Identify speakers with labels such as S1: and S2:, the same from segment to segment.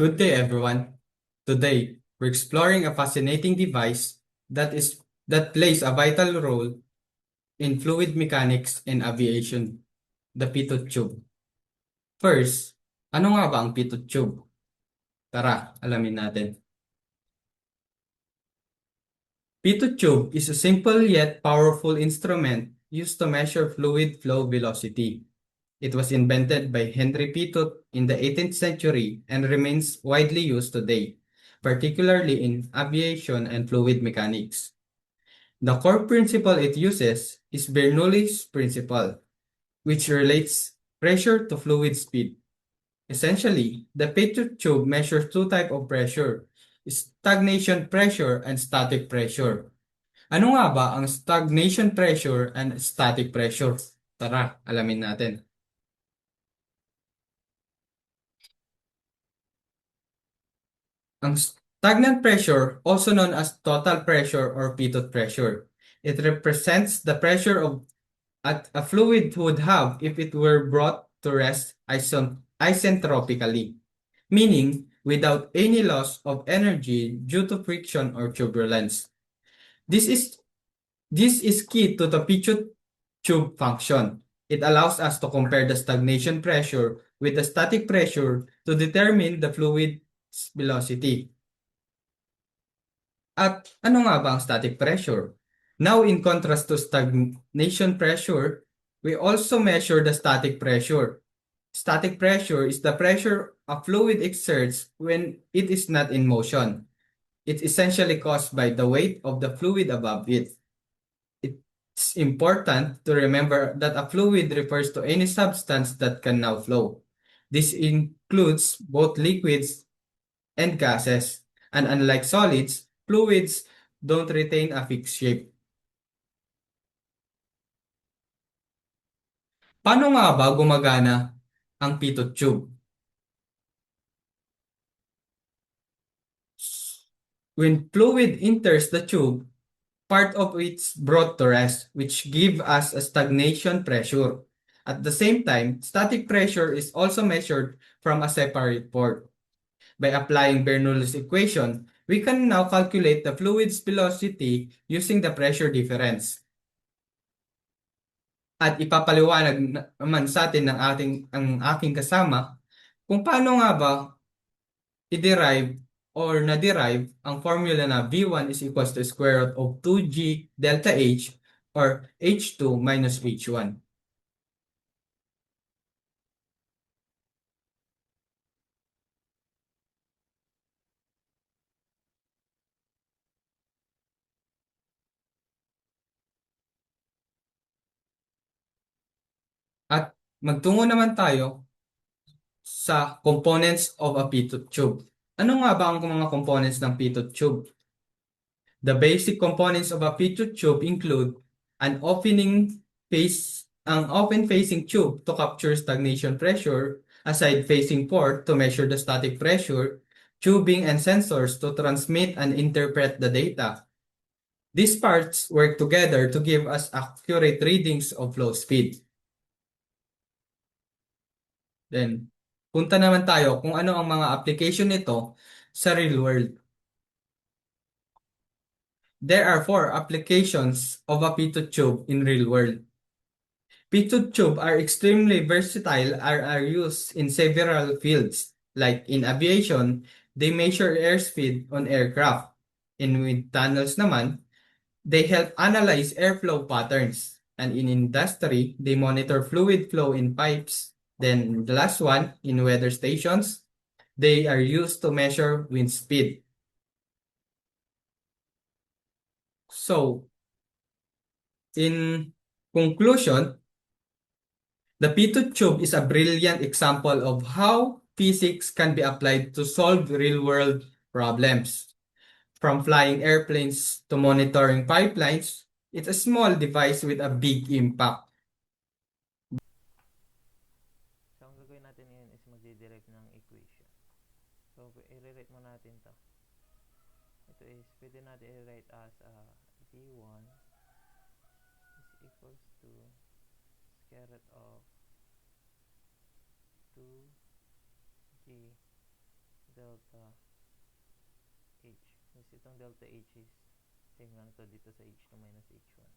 S1: Good day, everyone. Today, we're exploring a fascinating device that plays a vital role in fluid mechanics and aviation, the pitot tube. First, ano nga ba ang pitot tube? Tara, alamin natin. Pitot tube is a simple yet powerful instrument used to measure fluid flow velocity. It was invented by Henry Pitot in the 18th century and remains widely used today, particularly in aviation and fluid mechanics. The core principle it uses is Bernoulli's principle, which relates pressure to fluid speed. Essentially, the Pitot tube measures two types of pressure, stagnation pressure and static pressure. Ano nga ba ang stagnation pressure and static pressure? Tara, alamin natin. Ang stagnant pressure, also known as total pressure or pitot pressure, it represents the pressure of a fluid would have if it were brought to rest isentropically, meaning without any loss of energy due to friction or turbulence. This is this is key to the pitot tube function. It allows us to compare the stagnation pressure with the static pressure to determine the fluid's velocity. At ano nga ba ang static pressure? Now, in contrast to stagnation pressure, we also measure the static pressure. Static pressure is the pressure a fluid exerts when it is not in motion. It's essentially caused by the weight of the fluid above it. It's important to remember that a fluid refers to any substance that can now flow. This includes both liquids and gases, and unlike solids, fluids don't retain a fixed shape. Paano nga ba gumagana ang pitot tube? When fluid enters the tube, part of it's brought to rest, which give us a stagnation pressure. At the same time, static pressure is also measured from a separate port. By applying Bernoulli's equation, we can now calculate the fluid's velocity using the pressure difference. At ipapaliwanag naman sa atin ang aking kasama kung paano nga ba i-derive or na-derive ang formula na V1 is equals to square root of 2G delta H or H2 minus H1. At magtungo naman tayo sa components of a pitot tube. Ano nga ba ang mga components ng pitot tube? The basic components of a pitot tube include an open-facing tube to capture stagnation pressure, a side-facing port to measure the static pressure, tubing and sensors to transmit and interpret the data. These parts work together to give us accurate readings of flow speed. Then, punta naman tayo kung ano ang mga application nito sa real world. There are 4 applications of a pitot tube in real world. Pitot tube are extremely versatile and are used in several fields. Like in aviation, they measure airspeed on aircraft. In wind tunnels naman, they help analyze airflow patterns. And in industry, they monitor fluid flow in pipes. Then the last one, in weather stations, they are used to measure wind speed. So, in conclusion, the pitot tube is a brilliant example of how physics can be applied to solve real-world problems. From flying airplanes to monitoring pipelines, it's a small device with a big impact.
S2: So, ang gagawin natin ngayon is magdi-derive ng equation. So, i-rewrite mo natin to. Ito is, pwede natin i-write as V1 is equals to square root of 2G delta delta H. Since itong delta H is same lang to dito sa H2 minus H1.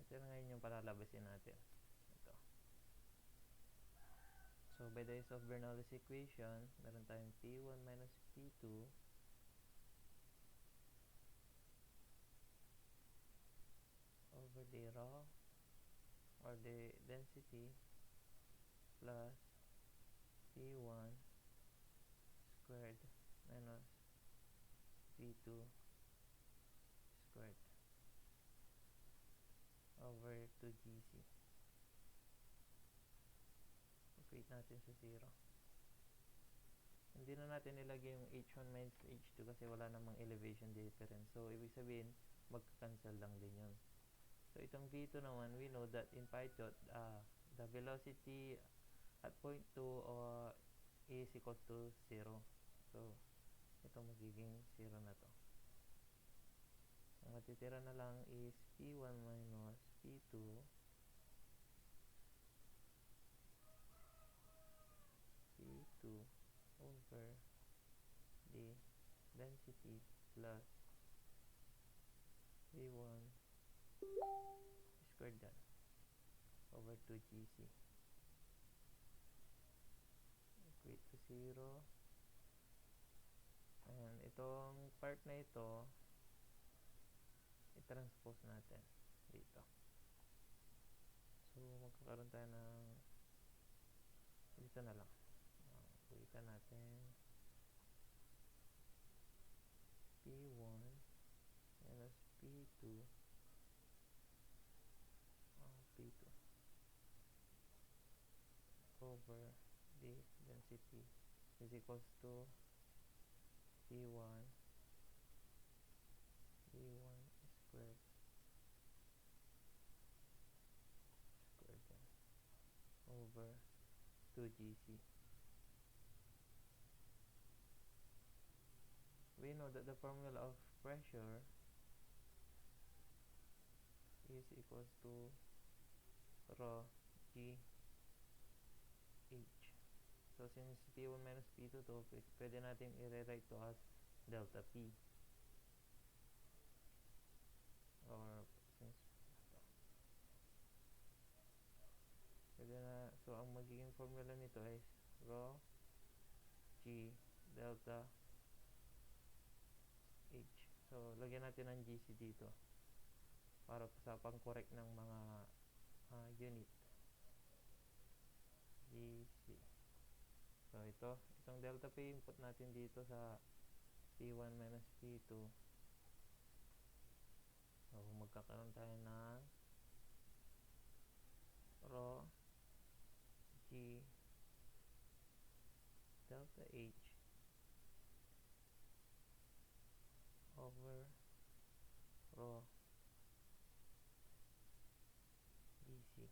S2: Ito na ngayon yung palalabasin natin. Ito. So, by the use of Bernoulli's equation, meron tayong P1 minus P2 over the raw or the density plus P1 squared minus P2 squared over 2GC. Equate natin sa 0. Hindi na natin ilagay yung H1 minus H2 kasi wala namang elevation difference. So, ibig sabihin, magka-cancel lang din yun. So, itong V2 naman, we know that in Python, the velocity at point 2 is equal to 0. So, ito magiging 0 na to. Ang matitira na lang is P1 minus P2 over the density plus V1 squared yan over 2GC. Equate to 0. And itong part na ito, i-transpose natin dito. So, magkakaroon tayo ng dito na lang. Guhitan natin P1 minus P2 P2 over the density is equals to P1 squared over 2GC. We know that the formula of pressure is equals to rho G H. So, since P1 minus P2 to, pwede natin i-rewrite to as delta P. Or, since ito. Pwede na, so, ang magiging formula nito is rho G delta H. So, lagyan natin ng GC dito para sa pang-correct ng mga unit. GC. So, itong delta P input natin dito sa P1 minus P2. So, magkakaroon tayo ng rho G delta H over rho GC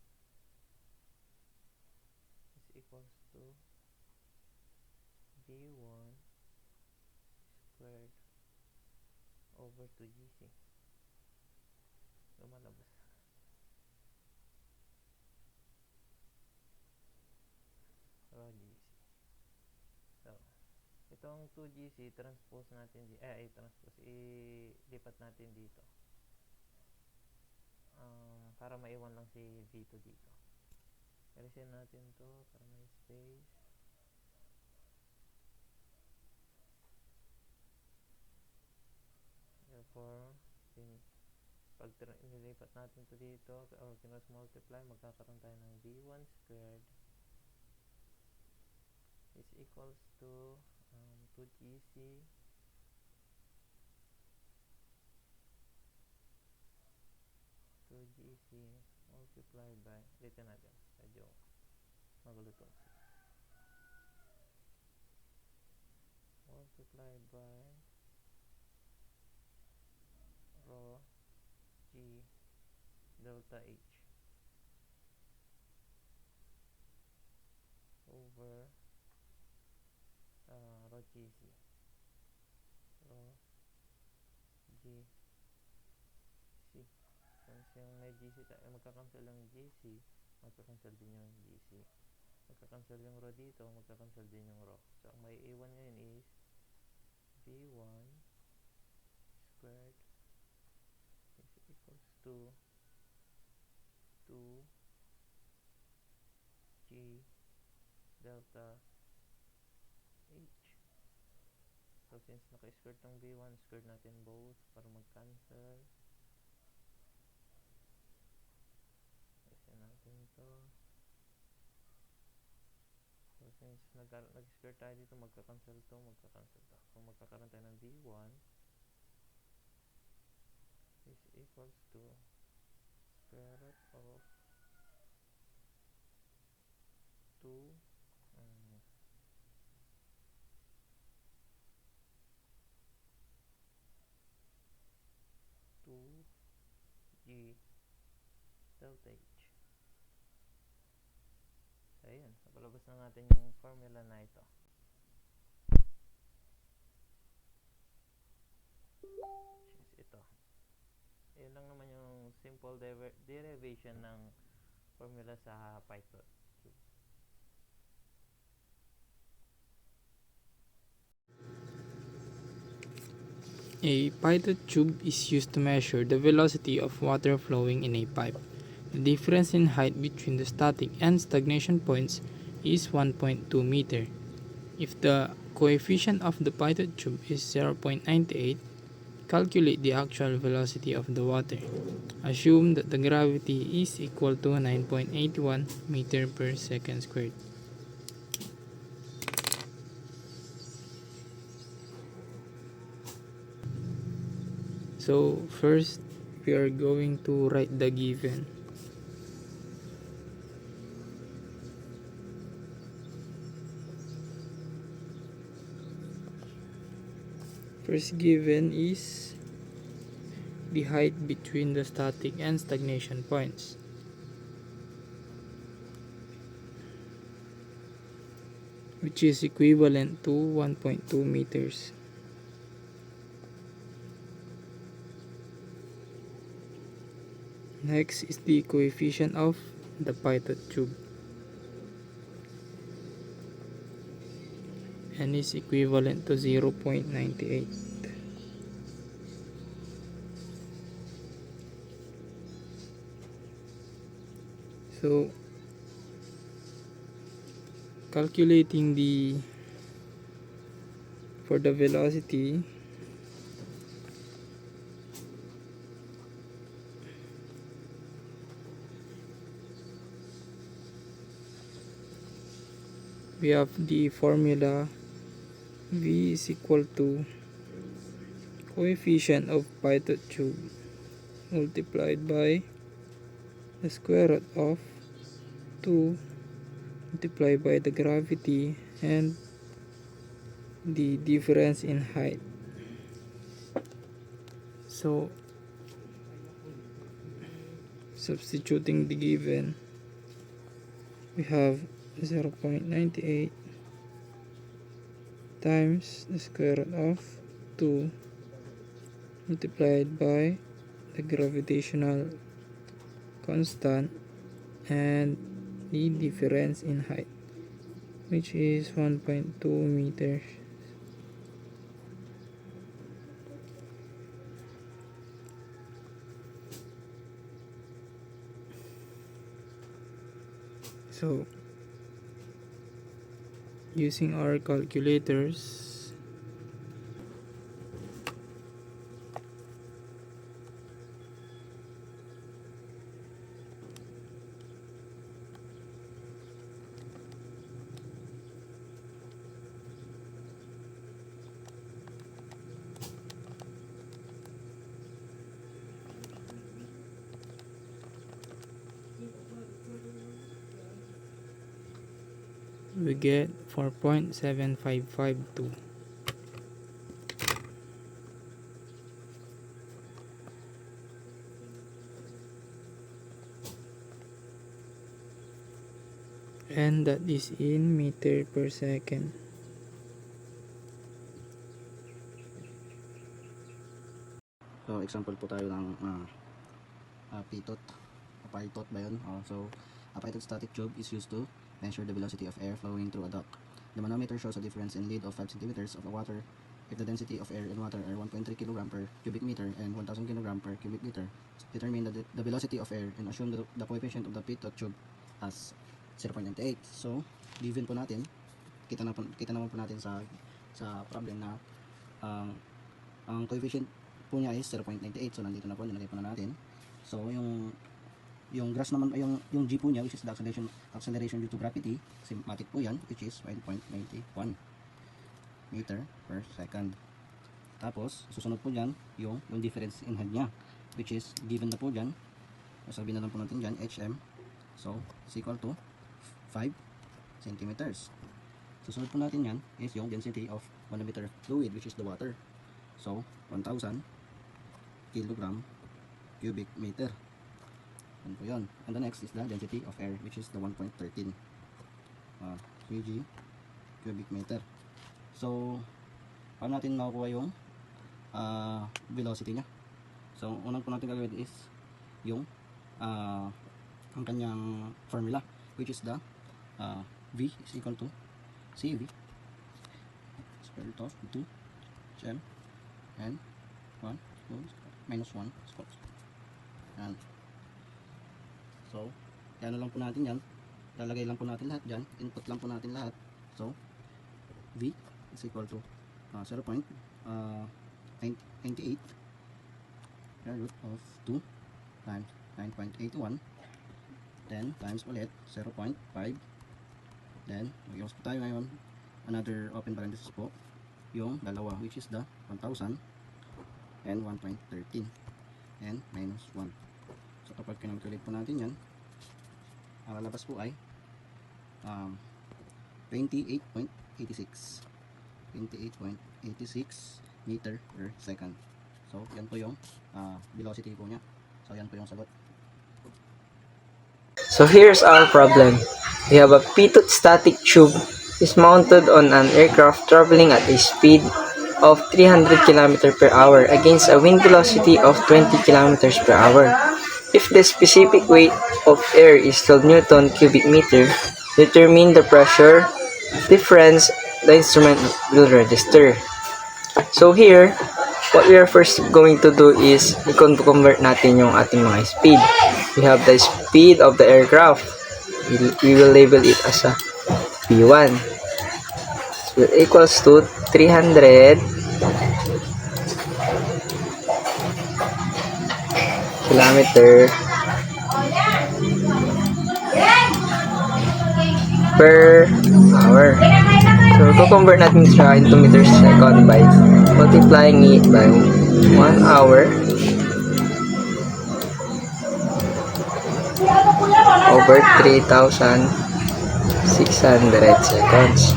S2: is equals to V1 squared over 2GC. Lumalabas. Rho GC. So, itong 2GC, transpose natin, ilipat natin dito. Para maiwan lang si V2 dito. Reset natin to para may space. Therefore, pag nilipat natin to dito, or kinos multiply, magkakaroon tayo ng V1 squared is equals to 2GC multiplied by, dito natin, medyo magulo to, multiplied by rho G delta H over rho GC, rho G C. Since yung may GC tayo, magkakancel yung GC, magkakancel din yung GC. Magkakancel yung rho dito, magkakancel din yung rho. d1 squared is equals to 2g delta h. So since naka-squared tong b1, squared natin both para mag-cancel. Kasi natin to. So since nag-square tayo dito, magka-cancel to, magka-cancel to. So magkakaroon tayo ng d1 is equals to square root of 2 2g delta h. So ayun, napalabas na natin yung formula na ito. Which is ito. Yun lang naman yung simple derivation ng formula sa Python.
S3: A Python tube is used to measure the velocity of water flowing in a pipe. The difference in height between the static and stagnation points is 1.2 meter. If the coefficient of the Python tube is 0.98, calculate the actual velocity of the water. Assume that the gravity is equal to 9.81 meter per second squared. So first, we are going to write the given. First given is the height between the static and stagnation points. Which is equivalent to 1.2 meters. Next is the coefficient of the Python tube, and is equivalent to 0.98. So calculating for the velocity, we have the formula V is equal to coefficient of Python tube multiplied by the square root of 2 multiplied by the gravity and the difference in height. So substituting the given, we have 0.98 times the square root of 2 multiplied by the gravitational constant and the difference in height, which is 1.2 meters. So using our calculators, we get 4.7552. And that is in meter per second.
S4: So example po tayo ng pitot, pytot ba yun? So a pytot static tube is used to measure the velocity of air flowing through a duct. The manometer shows a difference in lead of 5 centimeters of water if the density of air and water are 1.3 kg per cubic meter and 1000 kg per cubic meter, determine the velocity of air and assume the coefficient of the pitot tube as 0.98. So, given po natin, kita naman po natin sa problem na ang coefficient po niya is 0.98. So, nandito na po, nilagay po na natin. So, yung grass naman, yung g po niya, which is the acceleration due to gravity, mathematic po yan, which is 5.91 meter per second. Tapos, susunod po dyan, yung difference in head niya, which is given na po dyan. Sabihin na lang po natin dyan, HM. So, is equal to 5 centimeters. Susunod po natin yan is yung density of 1 liter fluid, which is the water. So, 1,000 kilogram cubic meter. Yan po yun. And the next is the density of air, which is the 1.13 kg cubic meter. So, paano natin makukuha yung velocity niya? So, unang po natin gagawin is yung ang kanyang formula, which is the V is equal to CV square root of 2 HM and 1 minus 1 square. And so, yan lang po natin yan. Lalagay lang po natin lahat dyan. Input lang po natin lahat. So, V is equal to 0.98 root of 2 times 9.81, then times ulit 0.5, then mag-iwas po tayo ngayon another open parenthesis po yung dalawa, which is the 1,000 and 1.13 and minus 1. So kapag kinalculate po natin yan, ang lalabas po ay 28.86 meter per second. So yan po yung velocity po niya. So yan po yung sagot.
S5: So here's our problem. We have a pitot static tube is mounted on an aircraft traveling at a speed of 300 km per hour against a wind velocity of 20 km per hour. If the specific weight of air is 12 Newton cubic meter, determine the pressure difference the instrument will register. So here, what we are first going to do is i-convert natin yung ating mga speed. We have the speed of the aircraft. We will label it as a P1. So it equals to 300 kilometer per hour. So i-convert natin siya into meters per second by multiplying it by 1 hour over 3,600 seconds.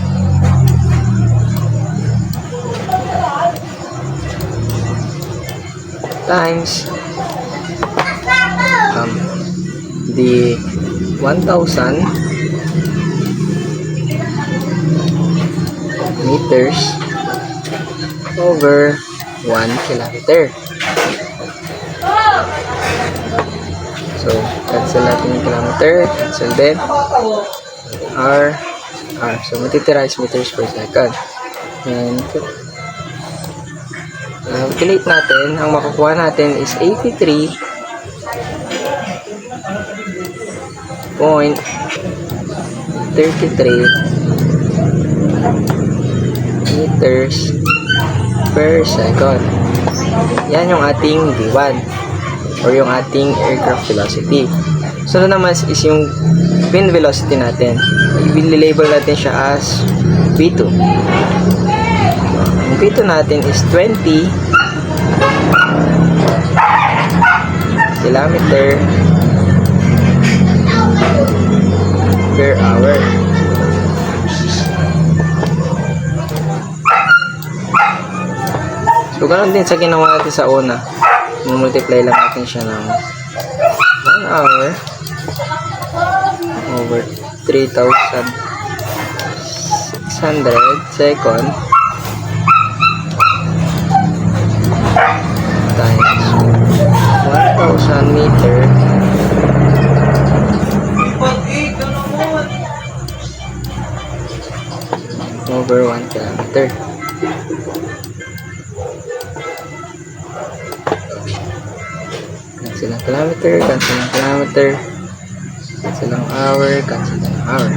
S5: Times the 1,000 meters over 1 kilometer. So, cancel natin yung kilometer. Cancel din. R. So, matitira is meters per second. And, calculate natin. Ang makukuha natin is 83.33 meters per second. Yan yung ating V1 or yung ating aircraft velocity. So naman is yung wind velocity natin. I-label natin siya as V2. Ang V2 natin is 20 kilometer per hour. So, ganun din sa ginawa natin sa una. Multiply lang natin siya ng 1 hour over 3,600 second times 1,000 meter over 1 kilometer. cancel ang kilometer, cancel ang kilometer, cancel ang hour, cancel ang hour.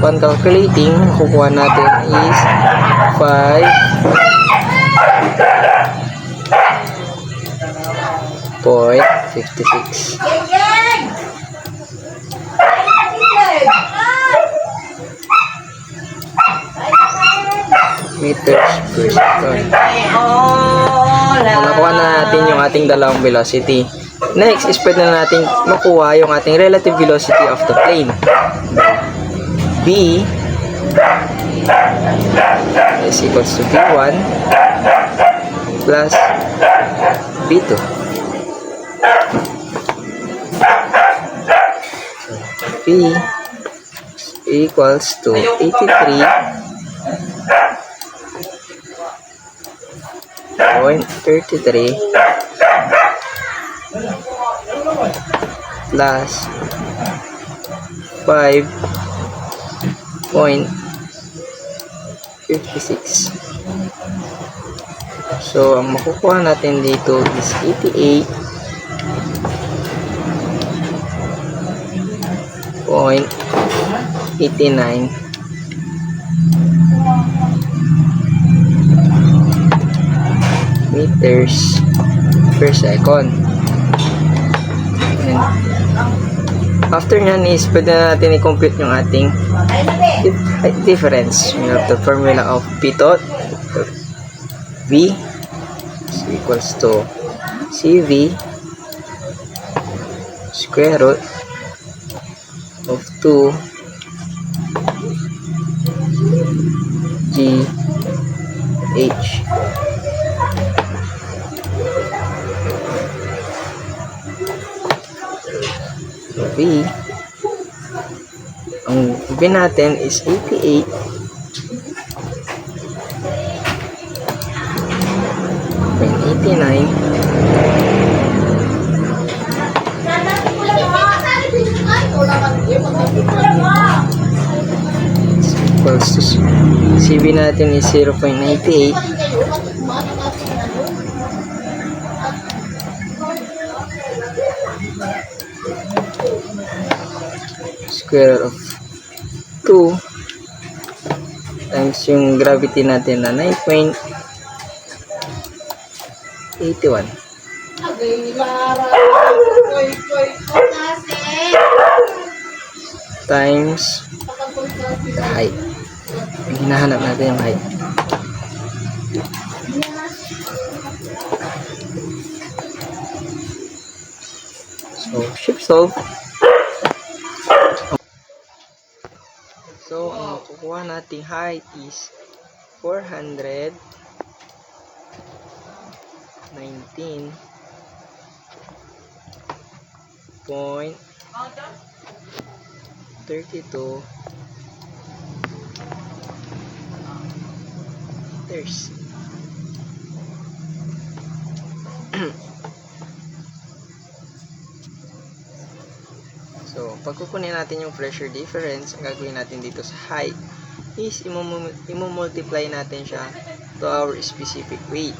S5: Upon calculating, makukuha natin is 5.56 meters per second. So, nakuha na natin yung ating dalawang velocity. Next is pwede na natin makuha yung ating relative velocity of the plane. V is equals to V1 plus V2. So, V equals to 83.33 plus 5.56. So, ang makukuha natin dito is 88.89 meters per second. And after nyan is pwede na natin i-compute yung ating difference. We have the formula of P dot V is equals to CV square root of 2 GH. So V, ang V natin is 88.89 equals to CV natin is 0.98 square root of 2 times yung gravity natin na 9.81 times the height. Hinahanap natin yung height. So, shift solve. So, ang makukuha nating height is 419.32 meters. So, pagkukunin natin yung pressure difference, ang gagawin natin dito sa height is imumultiply natin siya to our specific weight,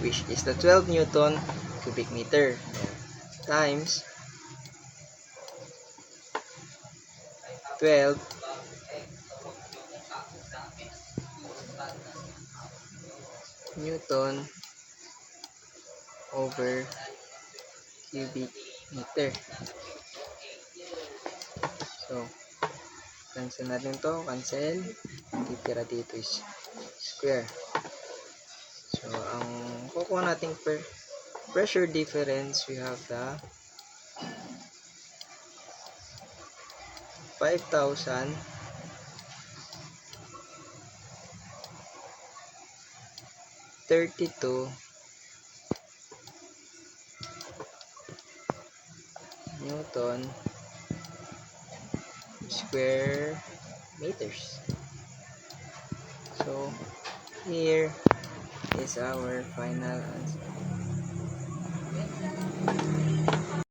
S5: which is the 12 Newton cubic meter times 12 Newton over cubic meter. So, cancel natin to, cancel. Titira dito is square. So, ang kukuha nating pressure difference, we have the 5,032 Newton square meters. So, here is our final answer.